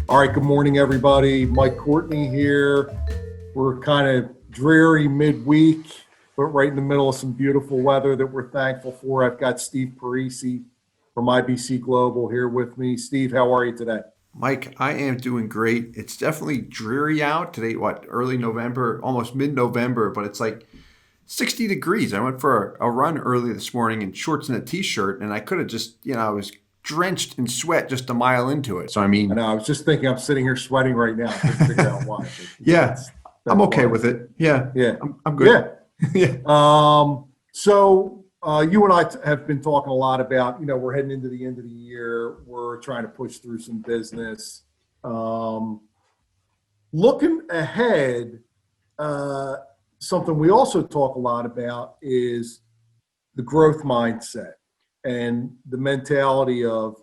All right, good morning, everybody. Mike Courtney here. We're kind of dreary midweek, but right in the middle of some beautiful weather that we're thankful for. I've got Steve.parisi from IBC Global here with me. Steve, how are you today? Mike, I am doing great. It's definitely dreary out today, early November, almost mid-November, but it's like 60 degrees. I went for a run early this morning in shorts and a t-shirt, and I could have just, I was drenched in sweat just a mile into it. So, I I mean, know I was just thinking I'm sitting here sweating right now. I couldn't figure out why, but yeah, I'm that's okay why. with it. Yeah, Yeah. I'm good. Yeah. Yeah. You and I have been talking a lot about, we're heading into the end of the year. We're trying to push through some business. Um, Looking ahead, uh, something we also talk a lot about is the growth mindset and the mentality of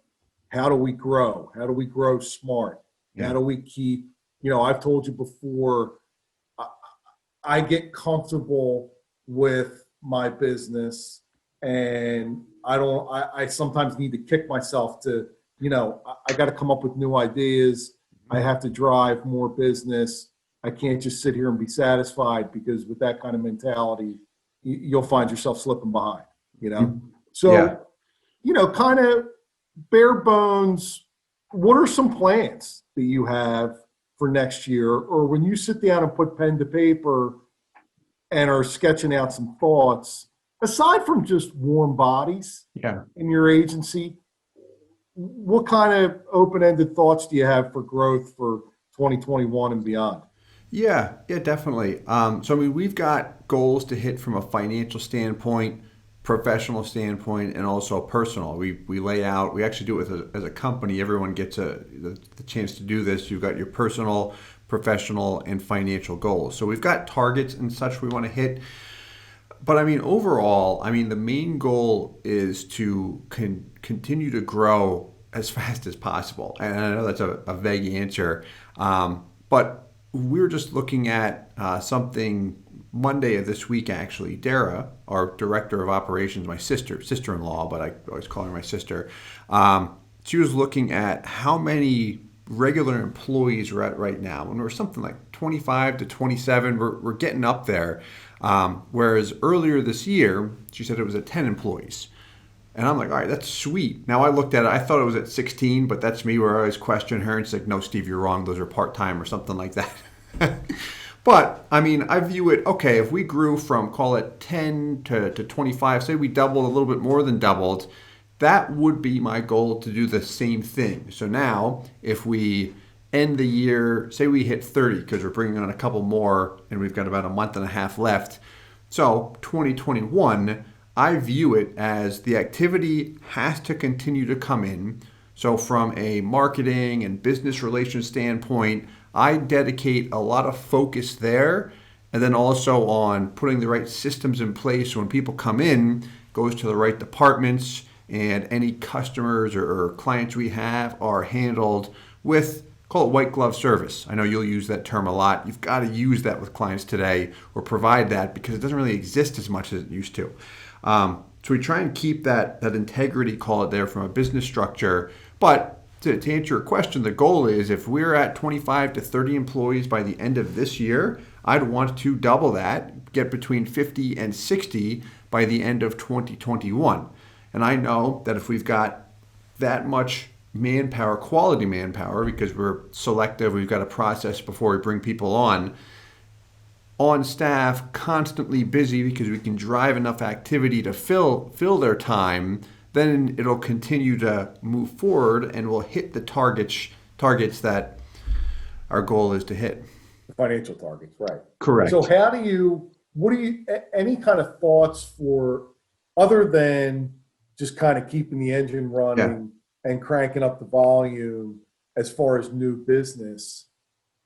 how do we grow? How do we grow smart? How Yeah. do we keep, I've told you before, I, I get comfortable with my business and I sometimes need to kick myself to, I got to come up with new ideas. I have to drive more business. I can't just sit here and be satisfied because with that kind of mentality, you'll find yourself slipping behind, you know? Yeah. So, kind of bare bones, what are some plans that you have for next year? Or when you sit down and put pen to paper and are sketching out some thoughts, aside from just warm bodies Yeah. in your agency, what kind of open-ended thoughts do you have for growth for 2021 and beyond? Yeah, definitely. So I mean, we've got goals to hit from a financial standpoint, professional standpoint, and also personal. We lay out. We actually do it as a company. Everyone gets the chance to do this. You've got your personal, professional, and financial goals. So we've got targets and such we want to hit. But I mean, overall, I mean, the main goal is to continue to grow as fast as possible. And I know that's a vague answer, but we're just looking at something Monday of this week, actually. Dara, our director of operations, my sister-in-law, but I always call her my sister. She was looking at how many regular employees we're at right now, and we're something like 25 to 27. We're getting up there. Whereas earlier this year, she said it was at 10 employees. And I'm like, all right, that's sweet. Now I looked at it, I thought it was at 16, but that's me where I always question her. And she's like, no, Steve, you're wrong. Those are part time or something like that. But I mean, I view it, okay, if we grew from, call it 10 to 25, say we doubled, a little bit more than doubled, that would be my goal to do the same thing. So now, if we end the year, say we hit 30, because we're bringing on a couple more and we've got about a month and a half left. So 2021, I view it as the activity has to continue to come in. So from a marketing and business relations standpoint, I dedicate a lot of focus there, and then also on putting the right systems in place so when people come in, goes to the right departments, and any customers or clients we have are handled with, call it white glove service. I know you'll use that term a lot. You've got to use that with clients today or provide that because it doesn't really exist as much as it used to. So we try and keep that integrity, call it there, from a business structure. But to answer your question, the goal is if we're at 25 to 30 employees by the end of this year, I'd want to double that, get between 50 and 60 by the end of 2021. And I know that if we've got that much manpower, quality manpower, because we're selective, we've got a process before we bring people on staff, constantly busy because we can drive enough activity to fill their time, then it'll continue to move forward and we'll hit the targets that our goal is to hit. The financial targets, right? So, Correct. any kind of thoughts for other than just kind of keeping the engine Yeah. running and cranking up the volume as far as new business?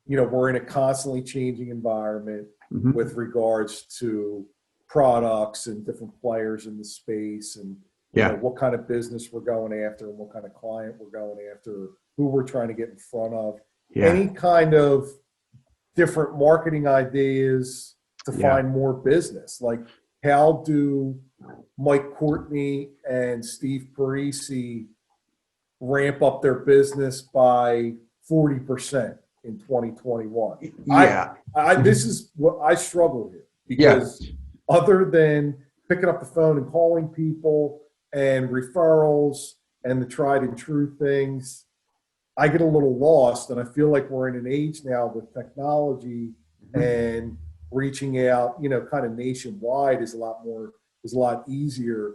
We're in a constantly changing environment Hmm. with regards to products and different players in the space and Yeah. what kind of business we're going after and what kind of client we're going after, who we're trying to get in front of. Yeah. Any kind of different marketing ideas to Yeah. find more business? Like, how do Mike Courtney and Steve Parisi ramp up their business by 40% in 2021. Yeah. This is what I struggle with Yeah. because other than picking up the phone and calling people and referrals and the tried and true things, I get a little lost. And I feel like we're in an age now with technology and reaching out, kind of nationwide is a lot easier.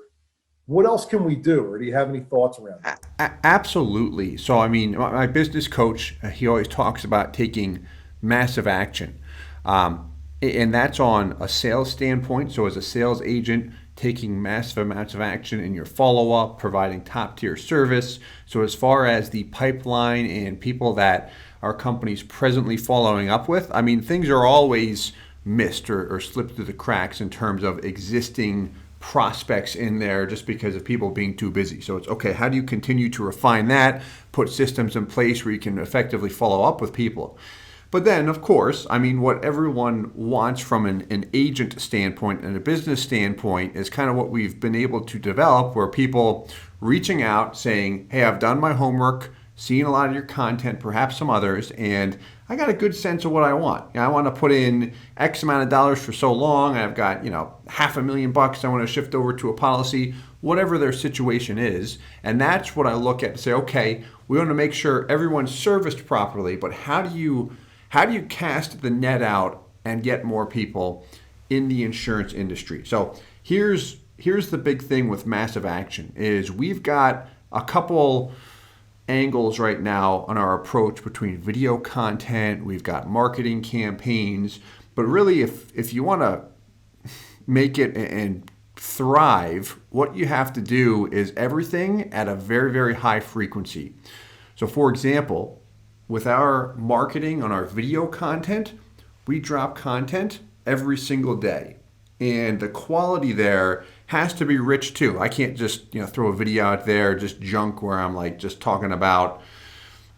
What else can we do? Or do you have any thoughts around that? Absolutely. So, I mean, my business coach, he always talks about taking massive action. And that's on a sales standpoint. So, as a sales agent, taking massive amounts of action in your follow up, providing top tier service. So, as far as the pipeline and people that our company's presently following up with, I mean, things are always missed or slipped through the cracks in terms of existing prospects in there just because of people being too busy. So it's okay, how do you continue to refine that, put systems in place where you can effectively follow up with people? But then, of course, I mean, what everyone wants from an agent standpoint and a business standpoint is kind of what we've been able to develop, where people reaching out saying, hey, I've done my homework, seen a lot of your content, perhaps some others, and I got a good sense of what I want. I want to put in X amount of dollars for so long. I've got, $500,000 I want to shift over to a policy, whatever their situation is. And that's what I look at and say, okay, we want to make sure everyone's serviced properly, but how do you cast the net out and get more people in the insurance industry? So here's the big thing with massive action is we've got a couple angles right now on our approach between video content, we've got marketing campaigns, but really if you want to make it and thrive, what you have to do is everything at a very, very high frequency. So for example, with our marketing on our video content, we drop content every single day. And the quality there has to be rich too. I can't just throw a video out there, just junk where I'm like just talking about,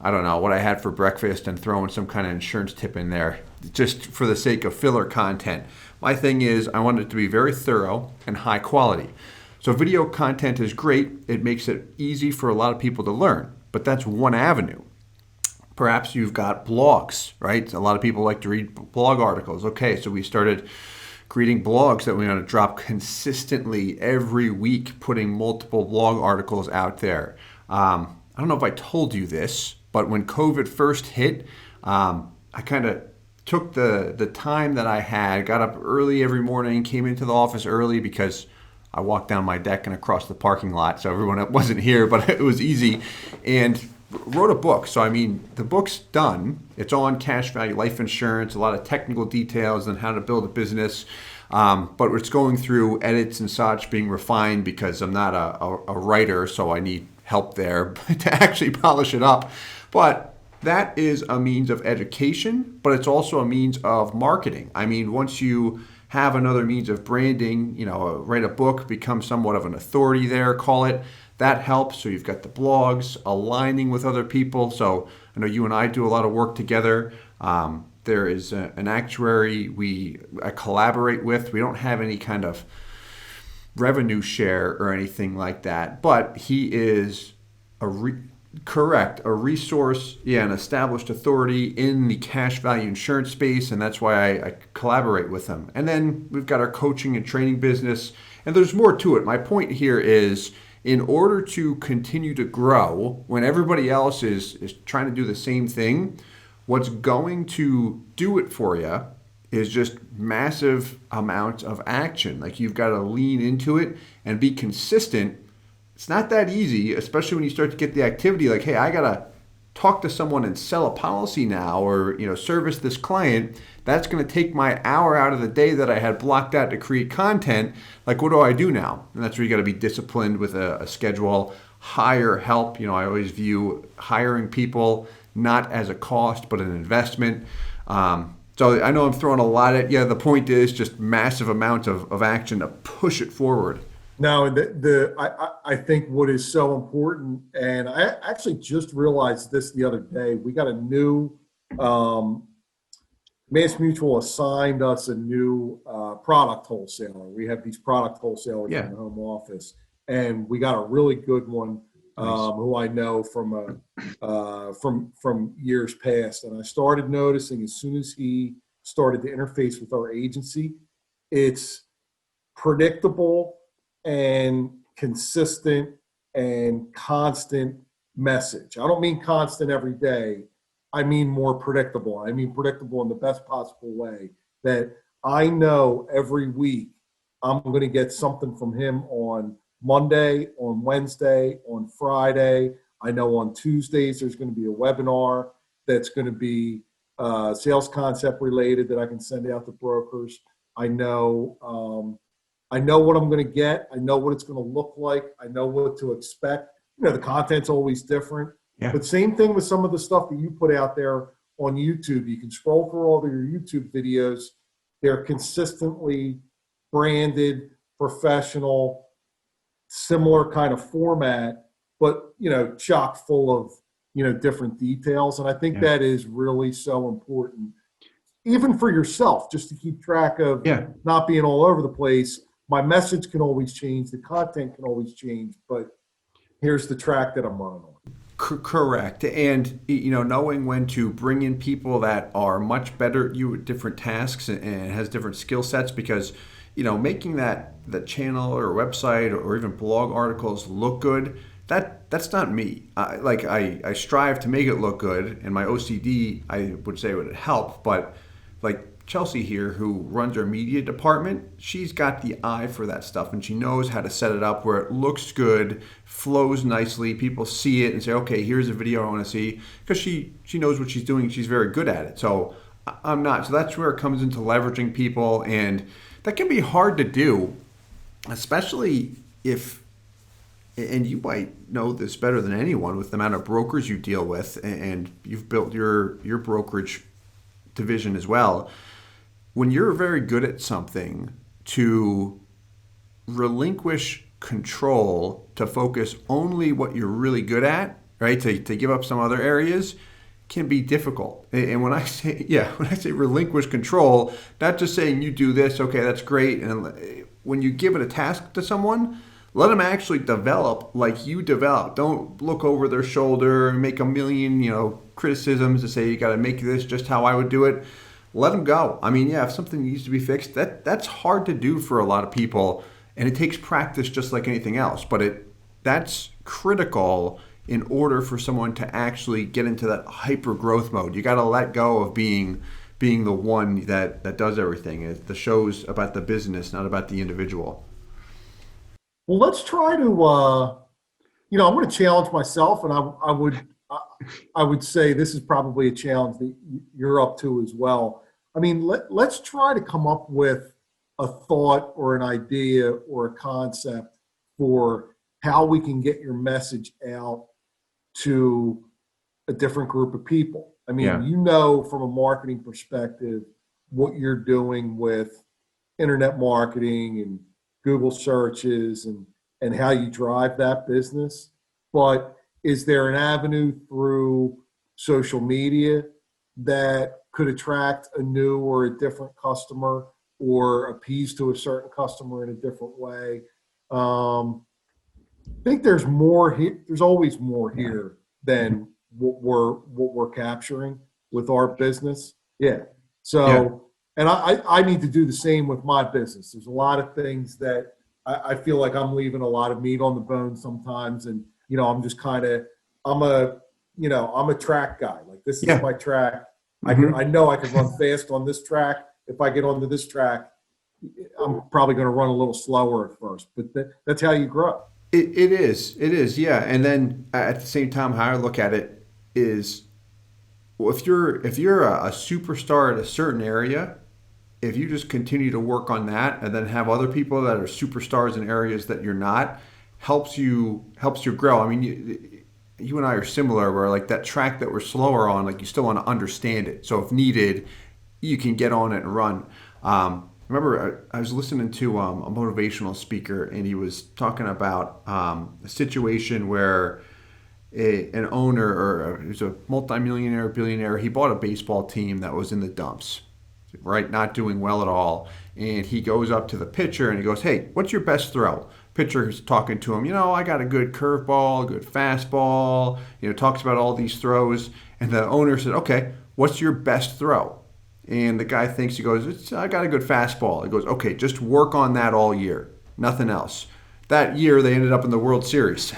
I don't know, what I had for breakfast and throwing some kind of insurance tip in there just for the sake of filler content. My thing is I want it to be very thorough and high quality. So video content is great. It makes it easy for a lot of people to learn, but that's one avenue. Perhaps you've got blogs, right? A lot of people like to read blog articles. Okay, so we started creating blogs that we want to drop consistently every week, putting multiple blog articles out there. I don't know if I told you this, but when COVID first hit, I kind of took the time that I had, got up early every morning, came into the office early because I walked down my deck and across the parking lot, so everyone wasn't here, but it was easy, and wrote a book. So, I mean, the book's done. It's on cash value life insurance, a lot of technical details on how to build a business. But it's going through edits and such, being refined because I'm not a writer, so I need help there to actually polish it up. But that is a means of education, but it's also a means of marketing. I mean, once you have another means of branding, write a book, become somewhat of an authority there, call it. That helps. So you've got the blogs, aligning with other people. So I know you and I do a lot of work together. There is an actuary I collaborate with. We don't have any kind of revenue share or anything like that, but he is a resource, an established authority in the cash value insurance space, and that's why I collaborate with him. And then we've got our coaching and training business, and there's more to it. My point here is, in order to continue to grow when everybody else is trying to do the same thing, what's going to do it for you is just massive amounts of action. Like, you've got to lean into it and be consistent. It's not that easy, especially when you start to get the activity like, hey, I got to talk to someone and sell a policy now, or service this client. That's going to take my hour out of the day that I had blocked out to create content. Like, what do I do now? And that's where you got to be disciplined with a schedule, hire help. I always view hiring people not as a cost, but an investment. So I know I'm throwing a lot at you. The point is just massive amounts of action to push it forward. No, I think what is so important, and I actually just realized this the other day. We got a new Mass Mutual assigned us a new product wholesaler. We have these product wholesalers in the home office, and we got a really good one Nice. who I know from years past. And I started noticing as soon as he started to interface with our agency, it's predictable and consistent and constant message. I don't mean constant every day. I mean more predictable. I mean predictable in the best possible way, that I know every week I'm going to get something from him on Monday, on Wednesday, on Friday. I know on Tuesdays there's going to be a webinar that's going to be sales concept related that I can send out to brokers. I know I know what I'm going to get. I know what it's going to look like. I know what to expect. The content's always different. Yeah. But same thing with some of the stuff that you put out there on YouTube. You can scroll through all of your YouTube videos. They're consistently branded, professional, similar kind of format, but chock full of different details. And I think Yeah. that is really so important, even for yourself, just to keep track of Yeah. not being all over the place. My message can always change, the content can always change, but here's the track that I'm running on. Correct. And knowing when to bring in people that are much better at you at different tasks and has different skill sets, because making that channel or website or even blog articles look good, that's not me. I strive to make it look good, and my OCD, I would say, would help. But like Chelsea here, who runs our media department, she's got the eye for that stuff, and she knows how to set it up where it looks good, flows nicely. People see it and say, okay, here's a video I want to see, because she knows what she's doing. She's very good at it. So I'm not. So that's where it comes into leveraging people, and that can be hard to do, especially if, and you might know this better than anyone with the amount of brokers you deal with, and you've built your brokerage division as well. When you're very good at something, to relinquish control to focus only what you're really good at, right? To give up some other areas can be difficult. And when I say relinquish control, not just saying you do this, okay, that's great. And when you give it a task to someone, let them actually develop like you develop. Don't look over their shoulder and make a million, criticisms to say you got to make this just how I would do it. Let them go. I mean, if something needs to be fixed, that's hard to do for a lot of people, and it takes practice just like anything else. But that's critical in order for someone to actually get into that hyper growth mode. You got to let go of being the one that does everything. The show's about the business, not about the individual. Well, let's try to, I'm going to challenge myself, and I would say this is probably a challenge that you're up to as well. I mean, let's try to come up with a thought or an idea or a concept for how we can get your message out to a different group of people. I mean, Yeah. from a marketing perspective, what you're doing with internet marketing and Google searches and how you drive that business. But is there an avenue through social media that could attract a new or a different customer, or appease to a certain customer in a different way? I think there's more here. There's always more here than what we're capturing with our business. Yeah. Yeah. So, and I need to do the same with my business. There's a lot of things that I feel like I'm leaving a lot of meat on the bone sometimes, and I'm just kind of I'm a track guy. Like, this is Yeah. my track. Mm-hmm. I know I can run fast on this track. If I get onto this track, I'm probably going to run a little slower at first, but that's how you grow. It is, yeah. And then at the same time, how I look at it is, well, if you're a superstar at a certain area, if you just continue to work on that and then have other people that are superstars in areas that you're not, helps you grow. I mean, you and I are similar, where like that track that we're slower on, like you still want to understand it. So if needed, you can get on it and run. Remember, I was listening to a motivational speaker, and he was talking about a situation where an owner, or he was a multimillionaire, billionaire, he bought a baseball team that was in the dumps. right? Not doing well at all. And he goes up to the pitcher and he goes, "Hey, what's your best throw?" Pitcher's talking to him, I got a good curveball, a good fastball, talks about all these throws. And the owner said, "Okay, what's your best throw?" And the guy thinks, he goes, "I got a good fastball." He goes, "Okay, just work on that all year, nothing else." That year, they ended up in the World Series.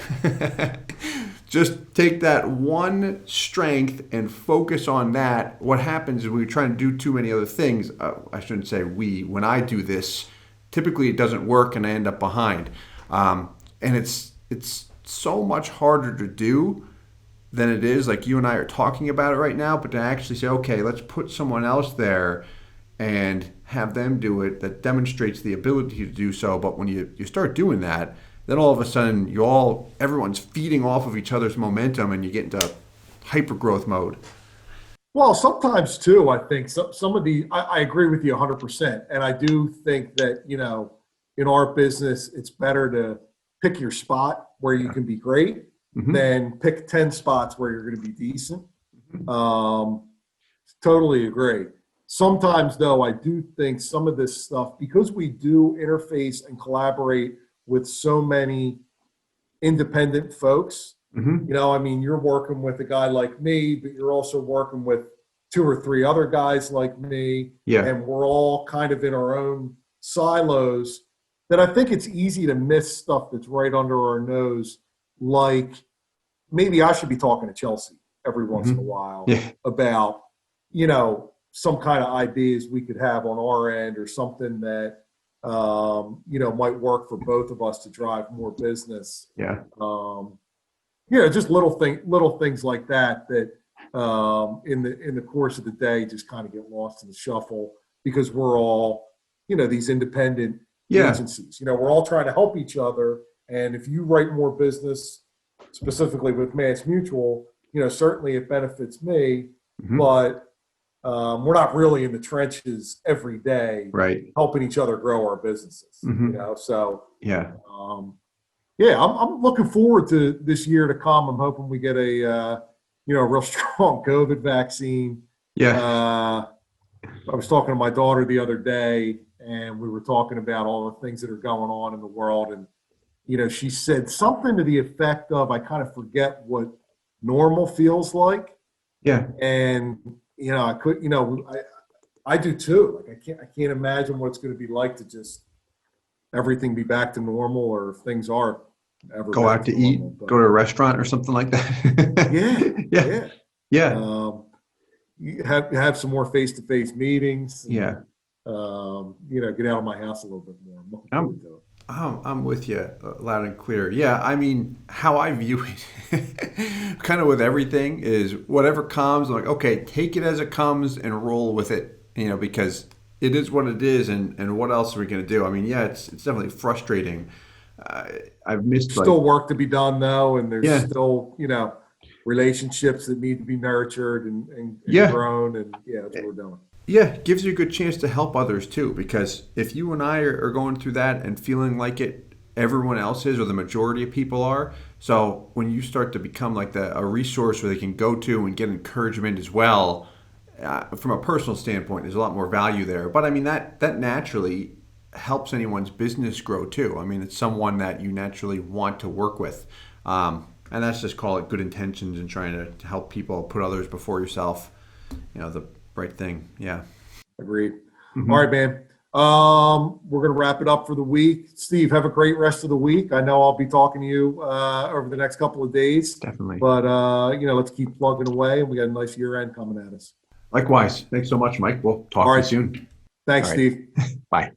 Just take that one strength and focus on that. What happens is we try to do too many other things. I shouldn't say we. When I do this, typically it doesn't work and I end up behind. And it's so much harder to do than it is, like you and I are talking about it right now, but to actually say, okay, let's put someone else there and have them do it, that demonstrates the ability to do so. But when you start doing that, then all of a sudden everyone's feeding off of each other's momentum and you get into hyper growth mode. Well, sometimes too, I think some of I agree with you 100%. And I do think that, in our business, it's better to pick your spot where you can be great than pick 10 spots where you're going to be decent. Totally agree. Sometimes, though, I do think some of this stuff, because we do interface and collaborate with so many independent folks, you're working with a guy like me, but you're also working with 2 or 3 other guys like me. Yeah. And we're all kind of in our own silos, that I think it's easy to miss stuff that's right under our nose. Like, maybe I should be talking to Chelsea every once in a while about, some kind of ideas we could have on our end, or something that, might work for both of us to drive more business. Yeah. Just little things like that in the course of the day just kind of get lost in the shuffle, because we're all, these independent agencies. We're all trying to help each other. And if you write more business, specifically with Mass Mutual, certainly it benefits me, but we're not really in the trenches every day, right, helping each other grow our businesses. So I'm looking forward to this year to come. I'm hoping we get a real strong COVID vaccine. I was talking to my daughter the other day, and we were talking about all the things that are going on in the world, and she said something to the effect of, I kind of forget what normal feels like. And I do too. Like, I can't imagine what it's going to be like to just everything be back to normal, or if things are ever go out to eat, go to a restaurant or something like that. You have some more face-to-face meetings. And, get out of my house a little bit more. I'm looking forward to it. I'm with you loud and clear. Yeah, I mean, how I view it kind of with everything is whatever comes, I'm like, okay, take it as it comes and roll with it, because it is what it is, and what else are we going to do? I mean, yeah, it's definitely frustrating. I've missed still work to be done, though, and there's still, relationships that need to be nurtured and grown, and that's what we're doing. Yeah, gives you a good chance to help others too, because if you and I are going through that and feeling like it, everyone else is, or the majority of people are. So when you start to become like a resource where they can go to and get encouragement as well, from a personal standpoint, there's a lot more value there. But I mean, that naturally helps anyone's business grow too. I mean, it's someone that you naturally want to work with. And that's just, call it good intentions and trying to help people, put others before yourself, the right thing. Yeah. Agreed. All right, man. We're going to wrap it up for the week. Steve, have a great rest of the week. I know I'll be talking to you over the next couple of days. Definitely. But, let's keep plugging away, and we got a nice year end coming at us. Likewise. Thanks so much, Mike. We'll talk to you soon. Thanks, Steve. Bye.